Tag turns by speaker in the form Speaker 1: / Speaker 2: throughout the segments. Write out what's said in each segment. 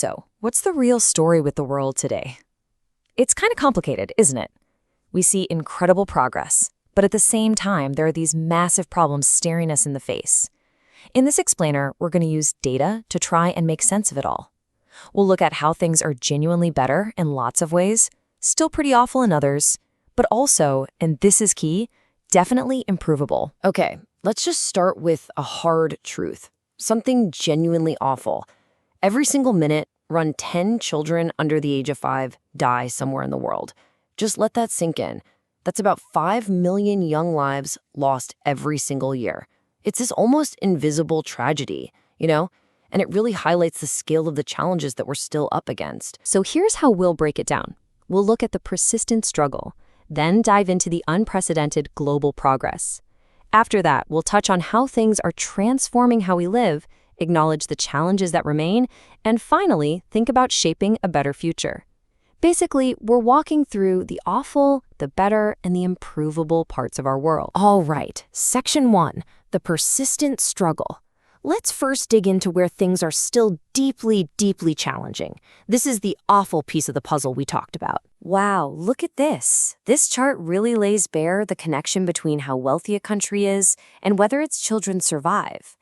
Speaker 1: So, what's the real story with the world today? It's kind of complicated, isn't it? We see incredible progress, but at the same time, there are these massive problems staring us in the face. In this explainer, we're going to use data to try and make sense of it all. We'll look at how things are genuinely better in lots of ways, still pretty awful in others, but also, and this is key, definitely improvable.
Speaker 2: Okay, let's just start with a hard truth. Something genuinely awful. Every single minute, around 10 children under the age of 5 die somewhere in the world. Just let that sink in. That's about 5 million young lives lost every single year. It's this almost invisible tragedy, And it really highlights the scale of the challenges that we're still up against.
Speaker 1: So here's how we'll break it down. We'll look at the persistent struggle, then dive into the unprecedented global progress. After that, we'll touch on how things are transforming how we live, acknowledge the challenges that remain, and finally, think about shaping a better future. Basically, we're walking through the awful, the better, and the improvable parts of our world.
Speaker 2: All right, Section 1, the persistent struggle. Let's first dig into where things are still deeply, deeply challenging. This is the awful piece of the puzzle we talked about.
Speaker 1: Wow, look at this. This chart really lays bare the connection between how wealthy a country is and whether its children survive.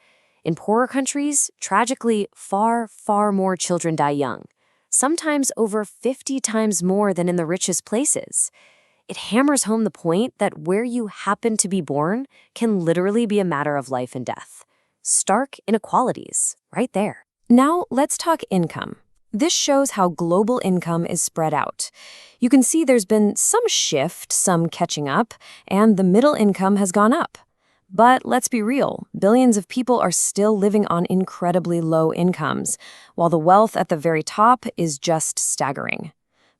Speaker 1: In poorer countries, tragically, far, far more children die young, sometimes over 50 times more than in the richest places. It hammers home the point that where you happen to be born can literally be a matter of life and death. Stark inequalities, right there. Now, let's talk income. This shows how global income is spread out. You can see there's been some shift, some catching up, and the middle income has gone up. But let's be real, billions of people are still living on incredibly low incomes, while the wealth at the very top is just staggering.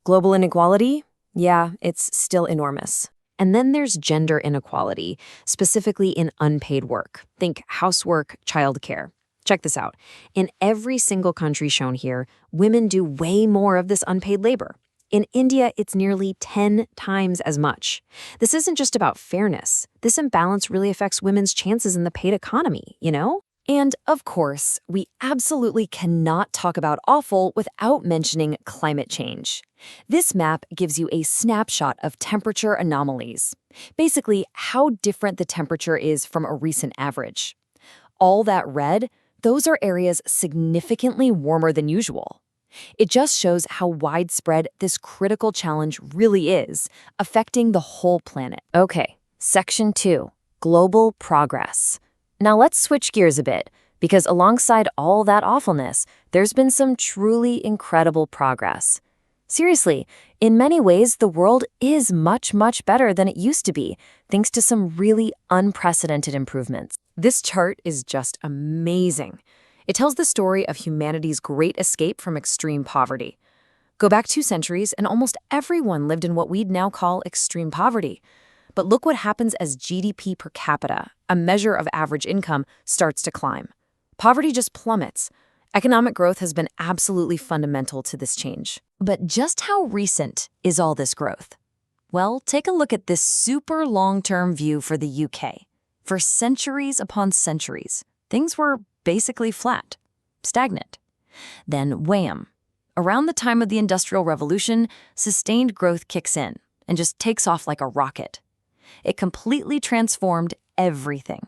Speaker 1: Global inequality? Yeah, it's still enormous. And then there's gender inequality, specifically in unpaid work. Think housework, childcare. Check this out. In every single country shown here, women do way more of this unpaid labor. In India, it's nearly 10 times as much. This isn't just about fairness. This imbalance really affects women's chances in the paid economy, And, of course, we absolutely cannot talk about awful without mentioning climate change. This map gives you a snapshot of temperature anomalies. Basically, how different the temperature is from a recent average. All that red, those are areas significantly warmer than usual. It just shows how widespread this critical challenge really is, affecting the whole planet. Okay, Section 2, Global Progress. Now let's switch gears a bit, because alongside all that awfulness, there's been some truly incredible progress. Seriously, in many ways, the world is much, much better than it used to be, thanks to some really unprecedented improvements. This chart is just amazing. It tells the story of humanity's great escape from extreme poverty. Go back 2 centuries, and almost everyone lived in what we'd now call extreme poverty. But look what happens as GDP per capita, a measure of average income, starts to climb. Poverty just plummets. Economic growth has been absolutely fundamental to this change. But just how recent is all this growth? Well, take a look at this super long-term view for the UK. For centuries upon centuries, things were basically flat, stagnant. Then wham! Around the time of the Industrial Revolution, sustained growth kicks in and just takes off like a rocket. It completely transformed everything.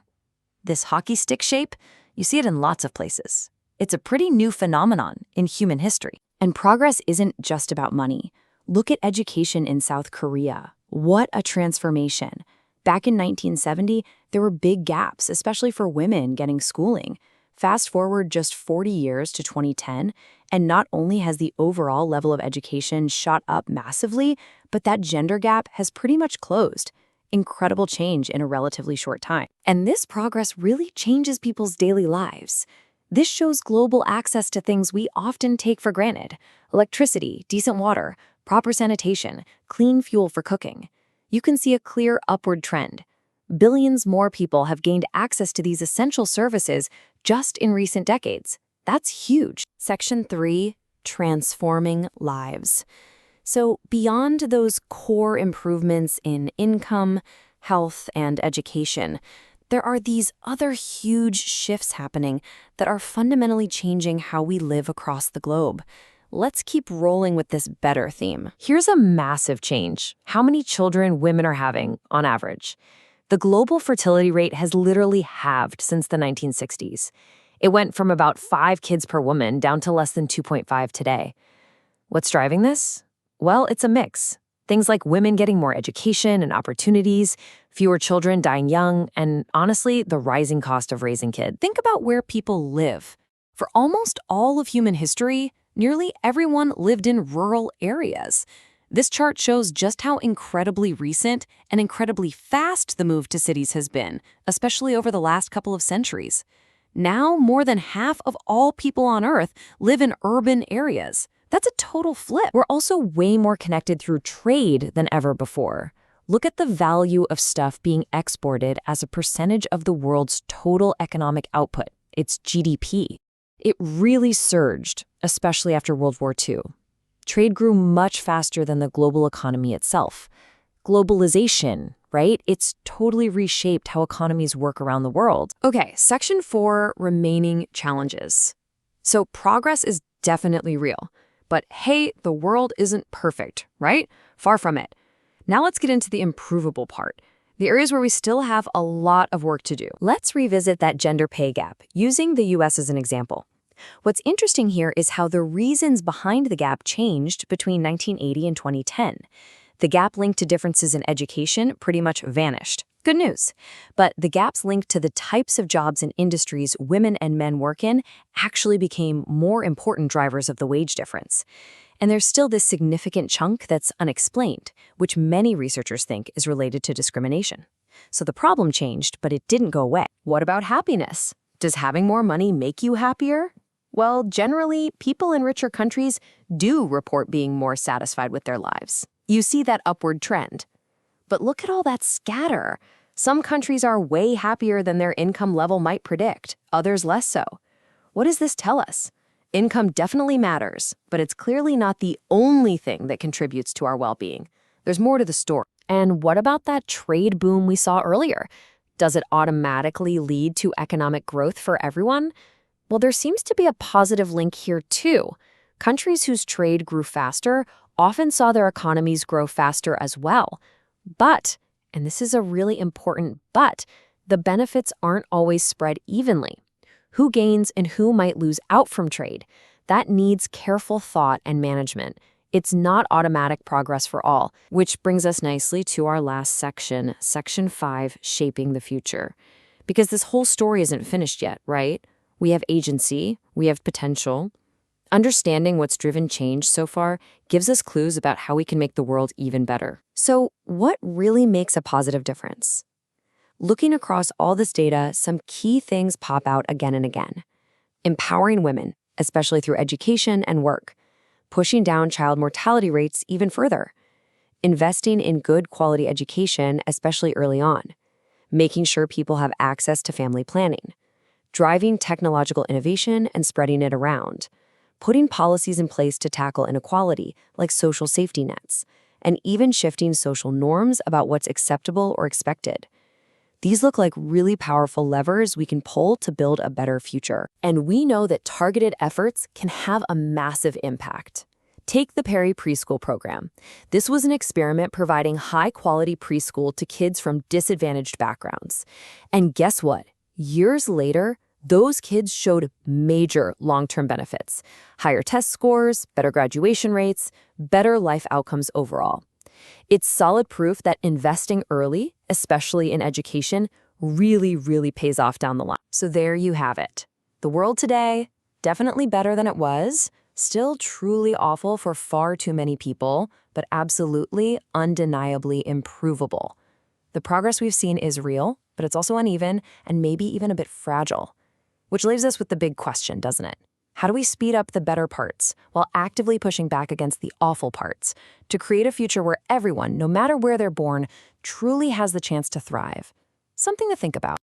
Speaker 1: This hockey stick shape, you see it in lots of places. It's a pretty new phenomenon in human history. And progress isn't just about money. Look at education in South Korea. What a transformation. Back in 1970, there were big gaps, especially for women getting schooling. Fast forward just 40 years to 2010, and not only has the overall level of education shot up massively, but that gender gap has pretty much closed. Incredible change in a relatively short time. And this progress really changes people's daily lives. This shows global access to things we often take for granted: electricity, decent water, proper sanitation, clean fuel for cooking. You can see a clear upward trend. Billions more people have gained access to these essential services just in recent decades. That's huge. Section 3, Transforming Lives. So beyond those core improvements in income, health, and education, there are these other huge shifts happening that are fundamentally changing how we live across the globe. Let's keep rolling with this better theme. Here's a massive change: how many children women are having on average. The global fertility rate has literally halved since the 1960s. It went from about 5 kids per woman down to less than 2.5 today. What's driving this? Well, it's a mix. Things like women getting more education and opportunities, fewer children dying young, and honestly, the rising cost of raising kids. Think about where people live. For almost all of human history, nearly everyone lived in rural areas. This chart shows just how incredibly recent and incredibly fast the move to cities has been, especially over the last couple of centuries. Now, more than half of all people on Earth live in urban areas. That's a total flip. We're also way more connected through trade than ever before. Look at the value of stuff being exported as a percentage of the world's total economic output, its GDP. It really surged, especially after World War II. Trade grew much faster than the global economy itself. Globalization, right? It's totally reshaped how economies work around the world. Okay, Section 4, remaining challenges. So progress is definitely real. But hey, the world isn't perfect, right? Far from it. Now let's get into the improvable part, the areas where we still have a lot of work to do. Let's revisit that gender pay gap, using the US as an example. What's interesting here is how the reasons behind the gap changed between 1980 and 2010. The gap linked to differences in education pretty much vanished. Good news. But the gaps linked to the types of jobs and industries women and men work in actually became more important drivers of the wage difference. And there's still this significant chunk that's unexplained, which many researchers think is related to discrimination. So the problem changed, but it didn't go away. What about happiness? Does having more money make you happier? Well, generally, people in richer countries do report being more satisfied with their lives. You see that upward trend. But look at all that scatter. Some countries are way happier than their income level might predict, others less so. What does this tell us? Income definitely matters, but it's clearly not the only thing that contributes to our well-being. There's more to the story. And what about that trade boom we saw earlier? Does it automatically lead to economic growth for everyone? Well, there seems to be a positive link here too. Countries whose trade grew faster often saw their economies grow faster as well. But, and this is a really important but, the benefits aren't always spread evenly. Who gains and who might lose out from trade? That needs careful thought and management. It's not automatic progress for all, which brings us nicely to our last section, Section 5, Shaping the Future. Because this whole story isn't finished yet, right? We have agency, we have potential. Understanding what's driven change so far gives us clues about how we can make the world even better. So, what really makes a positive difference? Looking across all this data, some key things pop out again and again. Empowering women, especially through education and work. Pushing down child mortality rates even further. Investing in good quality education, especially early on. Making sure people have access to family planning. Driving technological innovation and spreading it around. Putting policies in place to tackle inequality, like social safety nets, and even shifting social norms about what's acceptable or expected. These look like really powerful levers we can pull to build a better future. And we know that targeted efforts can have a massive impact. Take the Perry Preschool Program. This was an experiment providing high-quality preschool to kids from disadvantaged backgrounds. And guess what? Years later, those kids showed major long-term benefits, higher test scores, better graduation rates, better life outcomes overall. It's solid proof that investing early, especially in education, really pays off down the line. So there you have it. The world today, definitely better than it was, still truly awful for far too many people, but absolutely, undeniably improvable. The progress we've seen is real, but it's also uneven and maybe even a bit fragile. Which leaves us with the big question, doesn't it? How do we speed up the better parts while actively pushing back against the awful parts to create a future where everyone, no matter where they're born, truly has the chance to thrive? Something to think about.